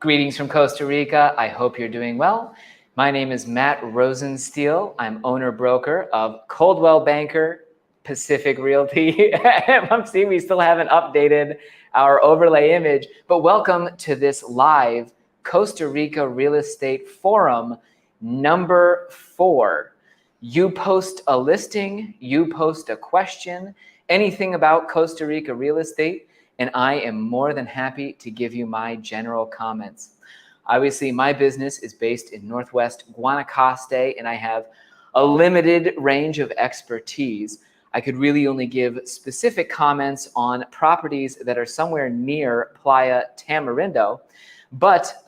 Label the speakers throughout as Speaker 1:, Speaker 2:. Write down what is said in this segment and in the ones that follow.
Speaker 1: Greetings from Costa Rica. I hope you're doing well. My name is Matt Rosensteel. I'm owner-broker of Coldwell Banker Pacific Realty. See, we still haven't updated our overlay image, but welcome to this live Costa Rica Real Estate Forum number 4. You post a listing, you post a question, anything about Costa Rica real estate, and I am more than happy to give you my general comments. Obviously, my business is based in Northwest Guanacaste, and I have a limited range of expertise. I could really only give specific comments on properties that are somewhere near Playa Tamarindo. But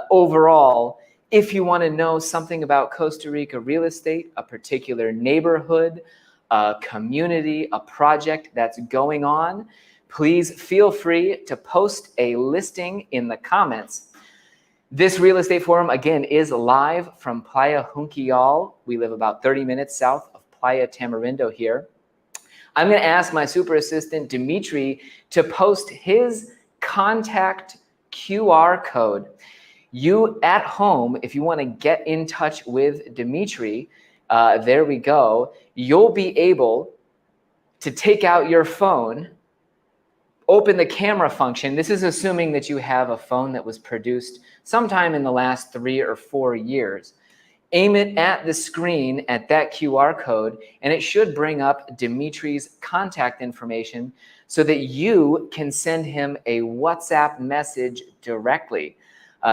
Speaker 1: overall, if you want to know something about Costa Rica real estate, a particular neighborhood, a community, a project that's going on, please feel free to post a listing in the comments. This real estate forum, again, is live from Playa Junquial. We live about 30 minutes south of Playa Tamarindo here. I'm going to ask my super assistant, Dimitri, to post his contact QR code. You at home, if you want to get in touch with Dimitri, there we go. You'll be able to take out your phone, open the camera function. This is assuming that you have a phone that was produced sometime in the last 3 or 4 years. Aim it at the screen at that QR code, and it should bring up Dimitri's contact information so that you can send him a WhatsApp message directly.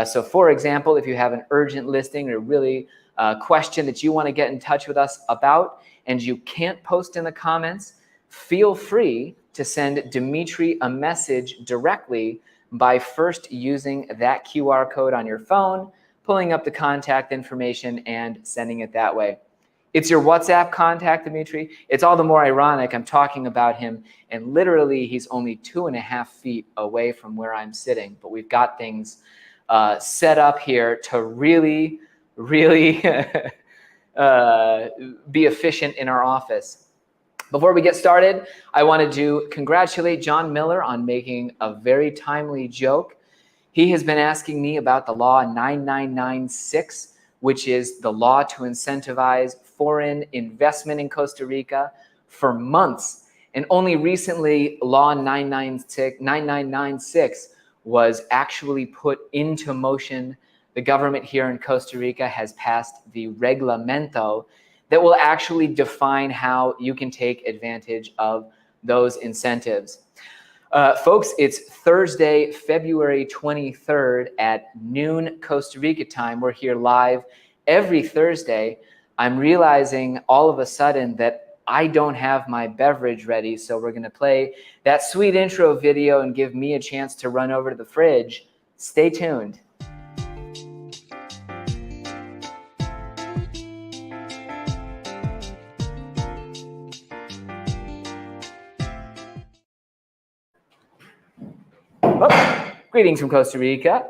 Speaker 1: So for example, if you have an urgent listing or really question that you want to get in touch with us about and you can't post in the comments, feel free to send Dimitri a message directly by first using that QR code on your phone, pulling up the contact information and sending it that way. It's your WhatsApp contact, Dimitri. It's all the more ironic I'm talking about him, and literally he's only 2.5 feet away from where I'm sitting, but we've got things set up here to really be efficient in our office. Before we get started, I wanted to congratulate John Miller on making a very timely joke. He has been asking me about the law 9996, which is the law to incentivize foreign investment in Costa Rica, for months. And only recently, law 9996 was actually put into motion. The government here in Costa Rica has passed the reglamento that will actually define how you can take advantage of those incentives. Folks, it's Thursday, February 23rd at noon Costa Rica time. We're here live every Thursday. I'm realizing all of a sudden that I don't have my beverage ready, so we're going to play that sweet intro video and give me a chance to run over to the fridge. Stay tuned. Oh, greetings from Costa Rica.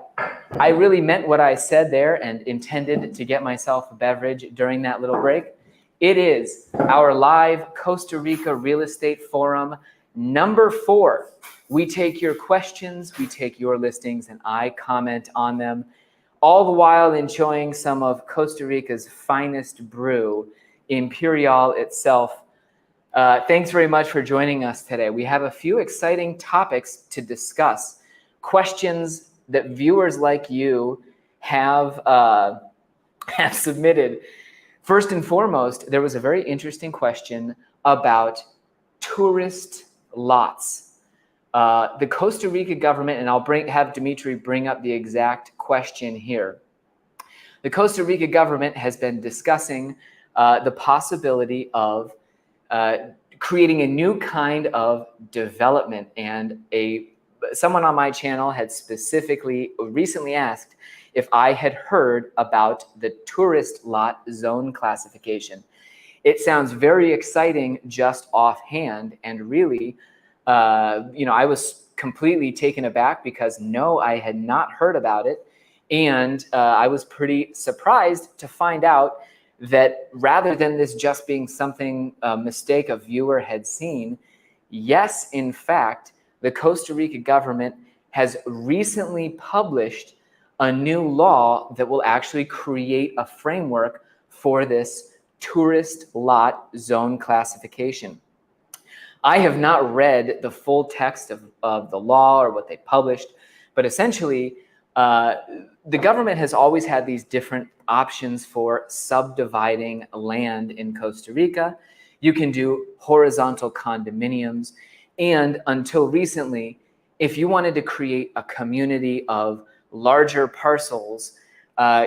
Speaker 1: I really meant what I said there and intended to get myself a beverage during that little break. It is our live Costa Rica Real Estate Forum number 4. We take your questions, we take your listings, and I comment on them, all the while enjoying some of Costa Rica's finest brew, Imperial itself. Thanks very much for joining us today. We have a few exciting topics to discuss, questions that viewers like you have submitted. First and foremost, there was a very interesting question about tourist lots. The Costa Rica government, and I'll have Dimitri bring up the exact question here. The Costa Rica government has been discussing the possibility of creating a new kind of development, and someone on my channel had specifically recently asked if I had heard about the tourist lot zone classification. It sounds very exciting just offhand, and really, I was completely taken aback because no, I had not heard about it, and I was pretty surprised to find out that rather than this just being something, a mistake a viewer had seen, yes, in fact, the Costa Rica government has recently published a new law that will actually create a framework for this tourist lot zone classification. I have not read the full text of the law or what they published, but essentially, the government has always had these different options for subdividing land in Costa Rica. You can do horizontal condominiums, and until recently, if you wanted to create a community of larger parcels,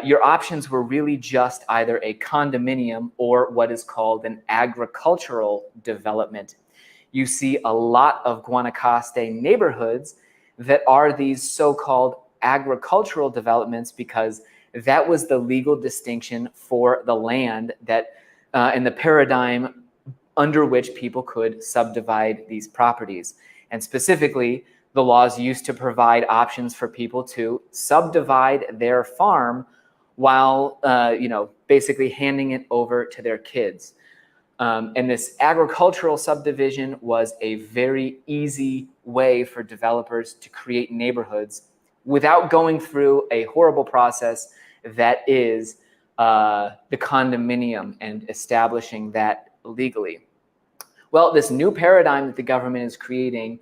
Speaker 1: your options were really just either a condominium or what is called an agricultural development. You see a lot of Guanacaste neighborhoods that are these so-called agricultural developments because that was the legal distinction for the land that in the paradigm under which people could subdivide these properties. And specifically, the laws used to provide options for people to subdivide their farm while basically handing it over to their kids. And this agricultural subdivision was a very easy way for developers to create neighborhoods without going through a horrible process that is the condominium and establishing that legally. Well, this new paradigm that the government is creating,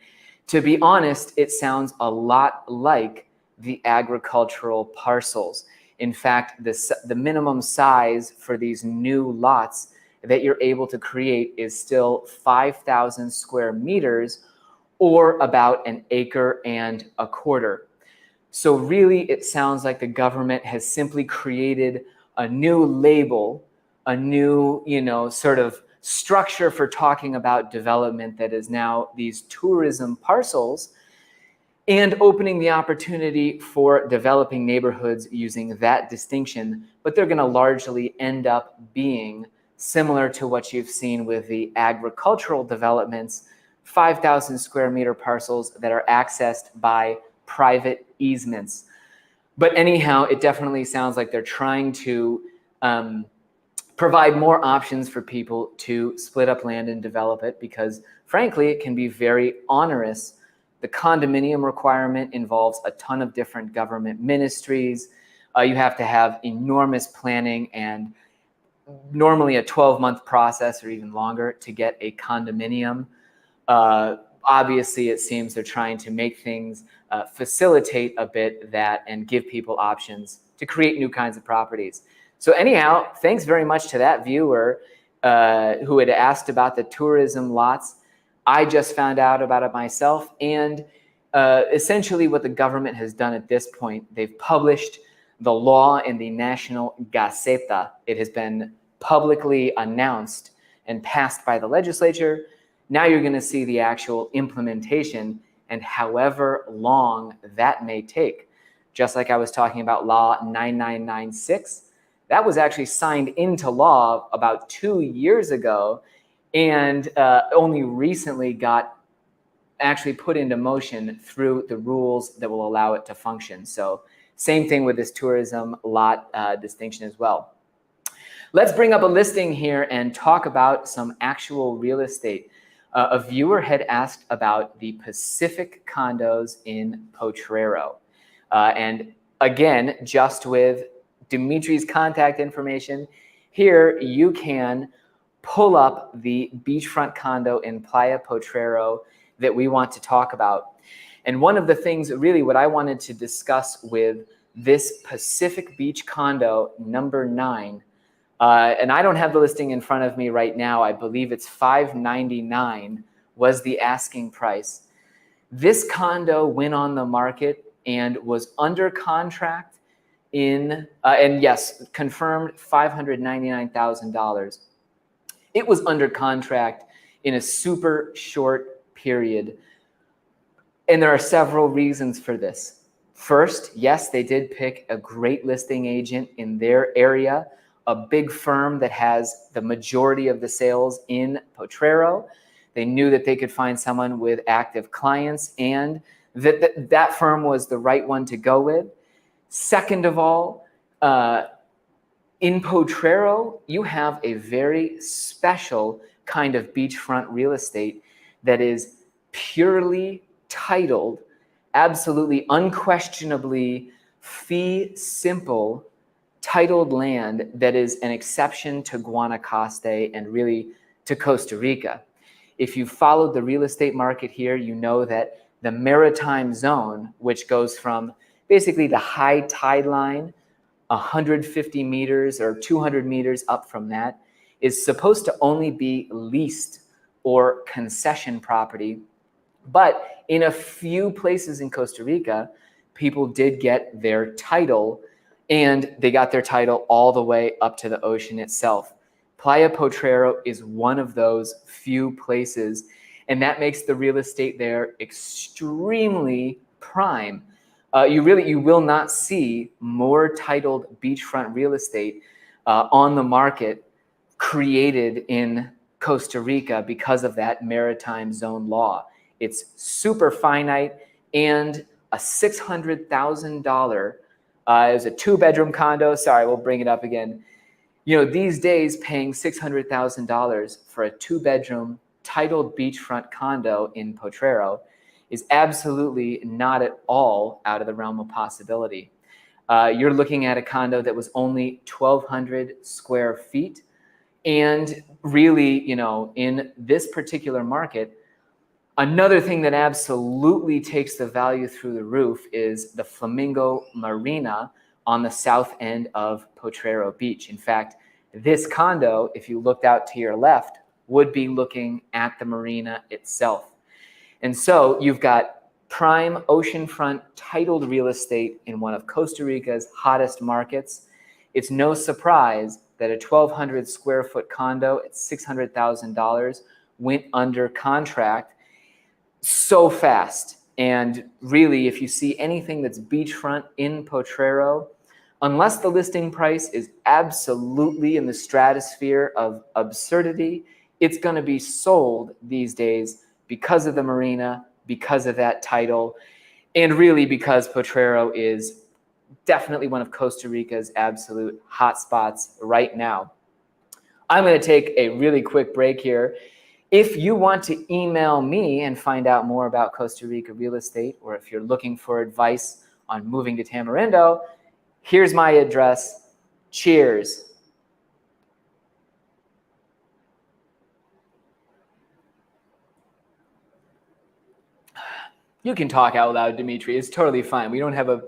Speaker 1: to be honest, it sounds a lot like the agricultural parcels. In fact, the minimum size for these new lots that you're able to create is still 5,000 square meters, or about an acre and a quarter. So really, it sounds like the government has simply created a new label, a new, sort of structure for talking about development that is now these tourism parcels, and opening the opportunity for developing neighborhoods using that distinction, but they're going to largely end up being similar to what you've seen with the agricultural developments, 5,000 square meter parcels that are accessed by private easements. But anyhow, it definitely sounds like they're trying to provide more options for people to split up land and develop it because, frankly, it can be very onerous. The condominium requirement involves a ton of different government ministries. You have to have enormous planning and normally a 12-month process or even longer to get a condominium. Obviously, it seems they're trying to make things facilitate a bit that and give people options to create new kinds of properties. So anyhow, thanks very much to that viewer who had asked about the tourism lots. I just found out about it myself. And essentially what the government has done at this point, they've published the law in the National Gaceta. It has been publicly announced and passed by the legislature. Now you're going to see the actual implementation and however long that may take. Just like I was talking about Law 9996, that was actually signed into law about 2 years ago and only recently got actually put into motion through the rules that will allow it to function. So same thing with this tourism lot distinction as well. Let's bring up a listing here and talk about some actual real estate. A viewer had asked about the Pacific condos in Potrero. And again, just with Dimitri's contact information, here you can pull up the beachfront condo in Playa Potrero that we want to talk about. And one of the things, really what I wanted to discuss with this Pacific Beach condo number 9, and I don't have the listing in front of me right now. I believe it's $599 was the asking price. This condo went on the market and was under contract in, and yes, confirmed $599,000. It was under contract in a super short period. And there are several reasons for this. First, yes, they did pick a great listing agent in their area, a big firm that has the majority of the sales in Potrero. They knew that they could find someone with active clients and that firm was the right one to go with. Second of all, in Potrero, you have a very special kind of beachfront real estate that is purely titled, absolutely unquestionably fee simple titled land that is an exception to Guanacaste and really to Costa Rica. If you followed the real estate market here, you know that the maritime zone, which goes from basically the high tide line, 150 meters or 200 meters up from that, is supposed to only be leased or concession property. But in a few places in Costa Rica, people did get their title, and they got their title all the way up to the ocean itself. Playa Potrero is one of those few places, and that makes the real estate there extremely prime. You will not see more titled beachfront real estate on the market created in Costa Rica because of that maritime zone law. It's super finite, and a $600,000 is a 2-bedroom condo. Sorry, we'll bring it up again. You know, these days paying $600,000 for a 2-bedroom titled beachfront condo in Potrero is absolutely not at all out of the realm of possibility. You're looking at a condo that was only 1,200 square feet. And really, you know, in this particular market, another thing that absolutely takes the value through the roof is the Flamingo Marina on the south end of Potrero Beach. In fact, this condo, if you looked out to your left, would be looking at the marina itself. And so you've got prime oceanfront titled real estate in one of Costa Rica's hottest markets. It's no surprise that a 1,200 square foot condo at $600,000 went under contract so fast. And really, if you see anything that's beachfront in Potrero, unless the listing price is absolutely in the stratosphere of absurdity, it's going to be sold these days because of the marina, because of that title, and really because Potrero is definitely one of Costa Rica's absolute hotspots right now. I'm going to take a really quick break here. If you want to email me and find out more about Costa Rica real estate, or if you're looking for advice on moving to Tamarindo, here's my address. Cheers. You can talk out loud, Dimitri. It's totally fine. We don't have a...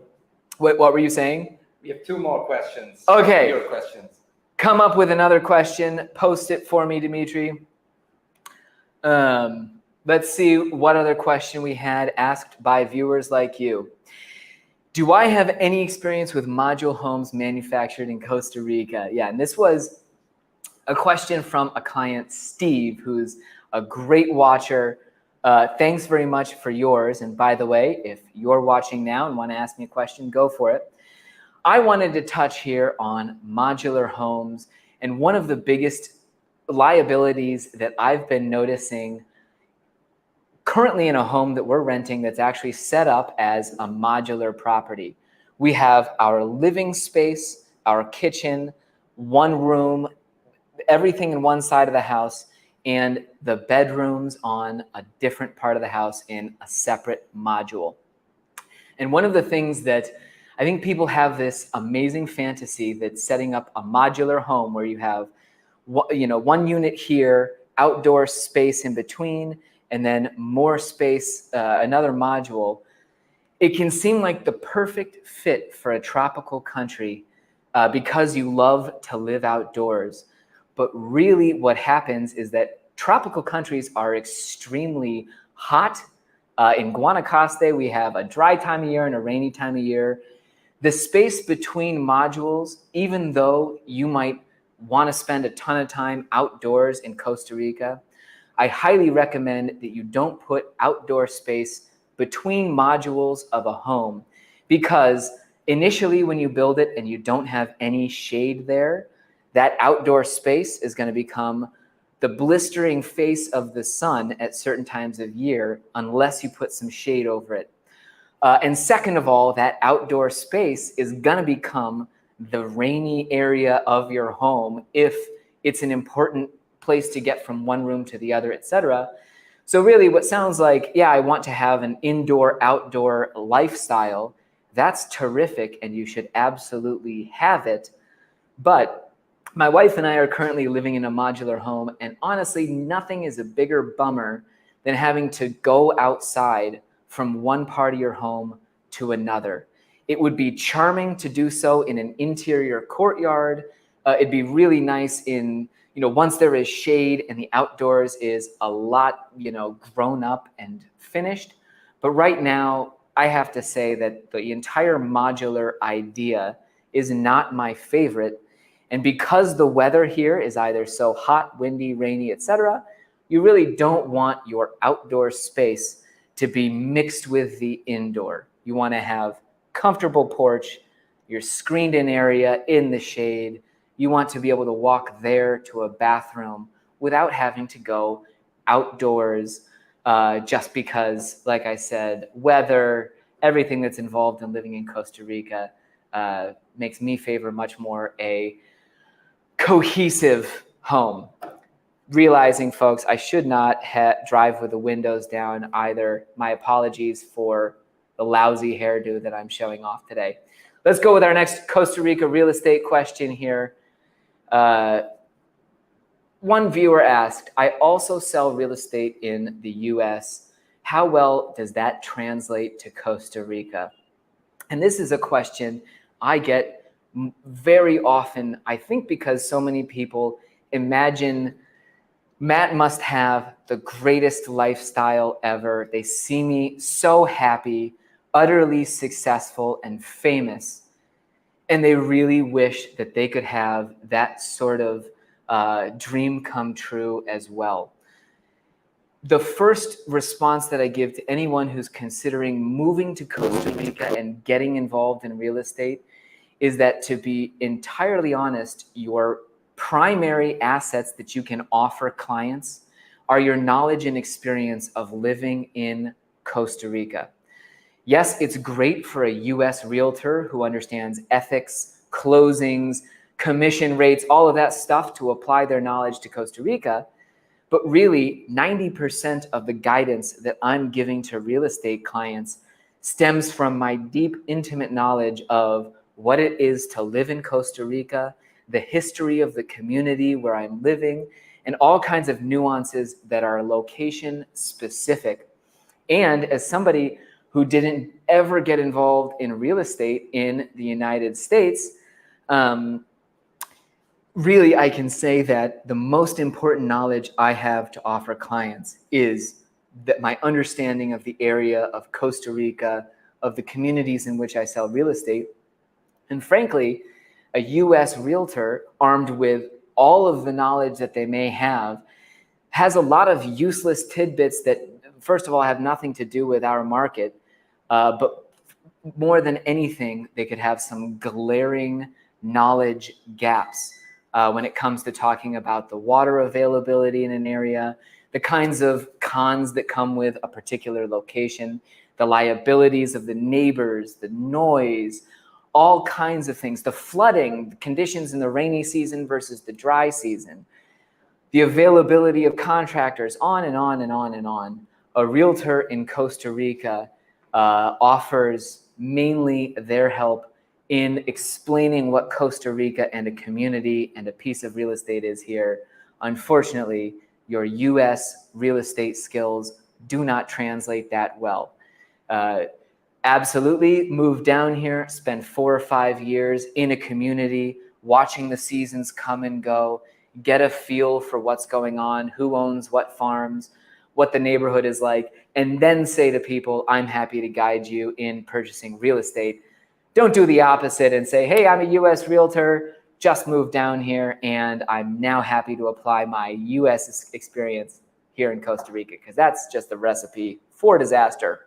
Speaker 1: What were you saying?
Speaker 2: We have 2 more questions.
Speaker 1: Okay.
Speaker 2: Your questions.
Speaker 1: Come up with another question. Post it for me, Dimitri. Let's see what other question we had asked by viewers like you. Do I have any experience with module homes manufactured in Costa Rica? Yeah, and this was a question from a client, Steve, who's a great watcher. Thanks very much for yours. And by the way, if you're watching now and want to ask me a question, go for it. I wanted to touch here on modular homes, and one of the biggest liabilities that I've been noticing currently in a home that we're renting that's actually set up as a modular property. We have our living space, our kitchen, one room, everything in one side of the house, and the bedrooms on a different part of the house in a separate module. And one of the things that I think people have this amazing fantasy that setting up a modular home where you have, you know, one unit here, outdoor space in between, and then more space, another module. It can seem like the perfect fit for a tropical country because you love to live outdoors. But really what happens is that tropical countries are extremely hot. In Guanacaste, we have a dry time of year and a rainy time of year. The space between modules, even though you might want to spend a ton of time outdoors in Costa Rica, I highly recommend that you don't put outdoor space between modules of a home, because initially when you build it and you don't have any shade there, that outdoor space is going to become the blistering face of the sun at certain times of year unless you put some shade over it. And second of all, that outdoor space is going to become the rainy area of your home if it's an important place to get from one room to the other, etc. So really what sounds like, yeah, I want to have an indoor-outdoor lifestyle, that's terrific and you should absolutely have it. But my wife and I are currently living in a modular home, and honestly, nothing is a bigger bummer than having to go outside from one part of your home to another. It would be charming to do so in an interior courtyard. It'd be really nice in, once there is shade and the outdoors is a lot, grown up and finished. But right now, I have to say that the entire modular idea is not my favorite. And because the weather here is either so hot, windy, rainy, etc., you really don't want your outdoor space to be mixed with the indoor. You want to have comfortable porch, your screened in area in the shade. You want to be able to walk there to a bathroom without having to go outdoors just because, like I said, weather, everything that's involved in living in Costa Rica makes me favor much more a cohesive home. Realizing, folks, I should not drive with the windows down either. My apologies for the lousy hairdo that I'm showing off today. Let's go with our next Costa Rica real estate question here. One viewer asked, I also sell real estate in the US. How well does that translate to Costa Rica? And this is a question I get very often, I think because so many people imagine Matt must have the greatest lifestyle ever. They see me so happy, utterly successful and famous, and they really wish that they could have that sort of dream come true as well. The first response that I give to anyone who's considering moving to Costa Rica and getting involved in real estate is that, to be entirely honest, your primary assets that you can offer clients are your knowledge and experience of living in Costa Rica. Yes, it's great for a US realtor who understands ethics, closings, commission rates, all of that stuff to apply their knowledge to Costa Rica. But really, 90% of the guidance that I'm giving to real estate clients stems from my deep, intimate knowledge of what it is to live in Costa Rica, the history of the community where I'm living, and all kinds of nuances that are location specific. And as somebody who didn't ever get involved in real estate in the United States, really, I can say that the most important knowledge I have to offer clients is that my understanding of the area of Costa Rica, of the communities in which I sell real estate. And frankly, a US realtor armed with all of the knowledge that they may have has a lot of useless tidbits that, first of all, have nothing to do with our market, but more than anything, they could have some glaring knowledge gaps when it comes to talking about the water availability in an area, the kinds of cons that come with a particular location, the liabilities of the neighbors, the noise, all kinds of things, the flooding, the conditions in the rainy season versus the dry season, the availability of contractors, on and on and on and on. A realtor in Costa Rica offers mainly their help in explaining what Costa Rica and a community and a piece of real estate is here. Unfortunately, your US real estate skills do not translate that well. Absolutely move down here, spend 4 or 5 years in a community, watching the seasons come and go, get a feel for what's going on, who owns what farms, what the neighborhood is like, and then say to people, I'm happy to guide you in purchasing real estate. Don't do the opposite and say, hey, I'm a US realtor, just moved down here, and I'm now happy to apply my US experience here in Costa Rica, because that's just a recipe for disaster.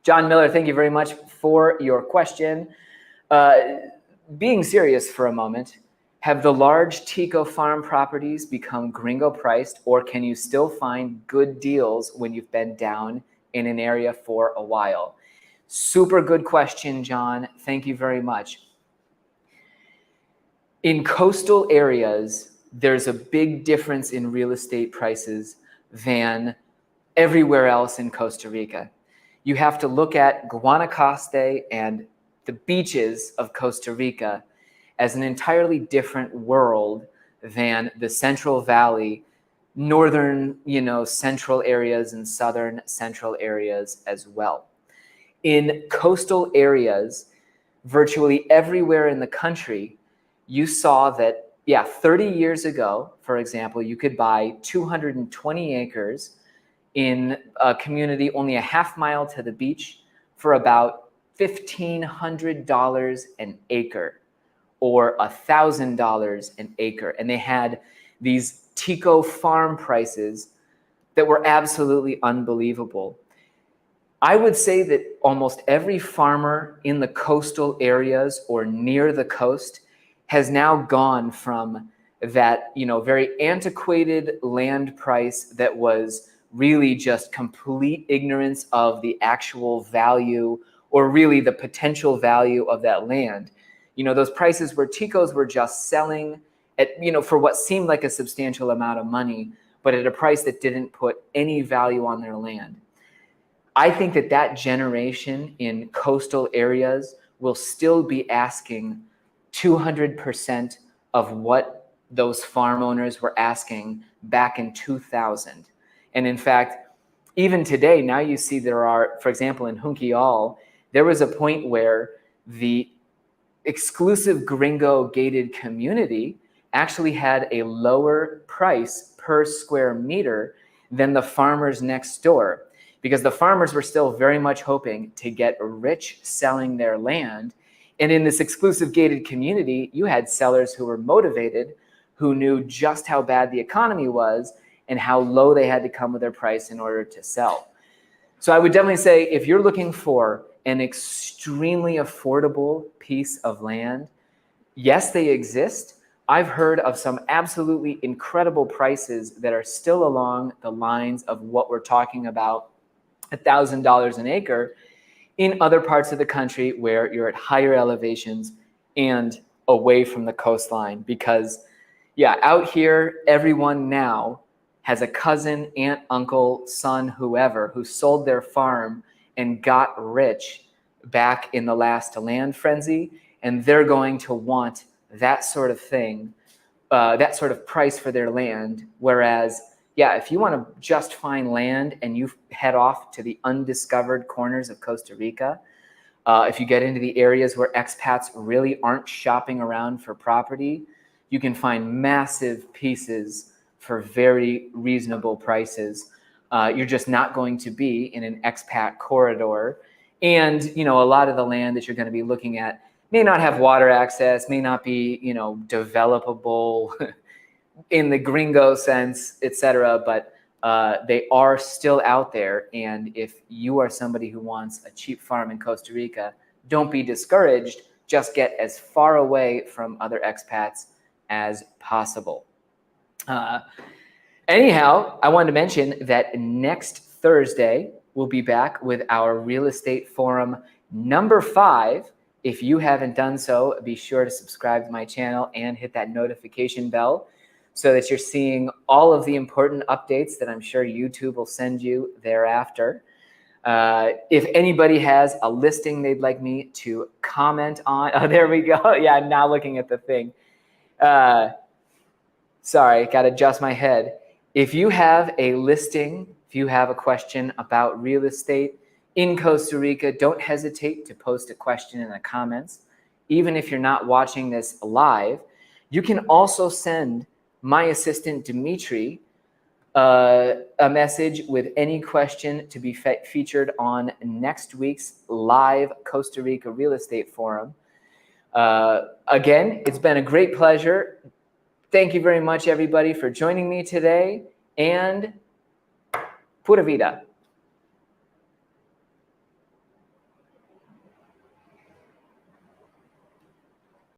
Speaker 1: John Miller, thank you very much for your question. Being serious for a moment, have the large Tico farm properties become gringo priced, or can you still find good deals when you've been down in an area for a while? Super good question, John. Thank you very much. In coastal areas, there's a big difference in real estate prices than everywhere else in Costa Rica. you have to look at Guanacaste and the beaches of Costa Rica as an entirely different world than the Central Valley, northern, central areas and southern central areas as well. In coastal areas, virtually everywhere in the country, you saw that, 30 years ago, for example, you could buy 220 acres in a community only a half mile to the beach for about $1,500 an acre or $1,000 an acre. And they had these Tico farm prices that were absolutely unbelievable. I would say that almost every farmer in the coastal areas or near the coast has now gone from that, very antiquated land price that was really just complete ignorance of the actual value or really the potential value of that land. Those prices where Ticos were just selling at, for what seemed like a substantial amount of money, but at a price that didn't put any value on their land. I think that generation in coastal areas will still be asking 200% of what those farm owners were asking back in 2000. And in fact, even today, now you see there are, for example, in Junquillal, there was a point where the exclusive gringo gated community actually had a lower price per square meter than the farmers next door, because the farmers were still very much hoping to get rich selling their land. And in this exclusive gated community, you had sellers who were motivated, who knew just how bad the economy was and how low they had to come with their price in order to sell. So I would definitely say if you're looking for an extremely affordable piece of land, yes, they exist. I've heard of some absolutely incredible prices that are still along the lines of what we're talking about, $1,000 an acre, in other parts of the country where you're at higher elevations and away from the coastline. Because, out here, everyone now has a cousin, aunt, uncle, son, whoever, who sold their farm and got rich back in the last land frenzy, and they're going to want that sort of thing, that sort of price for their land. Whereas, if you want to just find land and you head off to the undiscovered corners of Costa Rica, if you get into the areas where expats really aren't shopping around for property, you can find massive pieces for very reasonable prices. You're just not going to be in an expat corridor. And, a lot of the land that you're going to be looking at may not have water access, may not be, developable in the gringo sense, etc. But they are still out there. And if you are somebody who wants a cheap farm in Costa Rica, don't be discouraged. Just get as far away from other expats as possible. Anyhow, I wanted to mention that next Thursday, we'll be back with our Real Estate Forum number 5. If you haven't done so, be sure to subscribe to my channel and hit that notification bell so that you're seeing all of the important updates that I'm sure YouTube will send you thereafter. If anybody has a listing they'd like me to comment on, oh, there we go. Yeah, I'm now looking at the thing. Sorry, got to adjust my head. If you have a listing, if you have a question about real estate in Costa Rica, don't hesitate to post a question in the comments. Even if you're not watching this live, you can also send my assistant, Dimitri, a message with any question to be featured on next week's live Costa Rica Real Estate Forum. Again, it's been a great pleasure. Thank you very much, everybody, for joining me today, and pura vida.